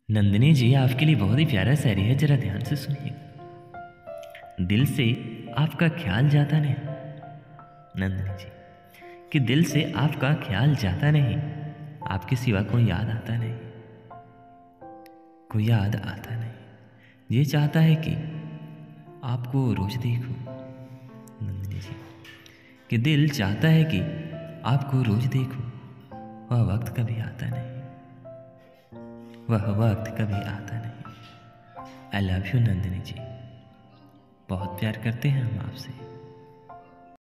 नंदिनी जी, आपके लिए बहुत ही प्यारा शायरी है, जरा ध्यान से सुनिए। दिल से आपका ख्याल जाता नहीं। नंदिनी जी, कि दिल से आपका ख्याल जाता नहीं, आपके सिवा कोई याद आता नहीं, कोई याद आता नहीं। ये चाहता है कि आपको रोज देखूं। नंदिनी जी, कि दिल चाहता है कि आपको रोज देखूं, वह वक्त कभी आता नहीं, वह वक्त कभी आता नहीं। आई लव यू नंदिनी जी, बहुत प्यार करते हैं हम आपसे।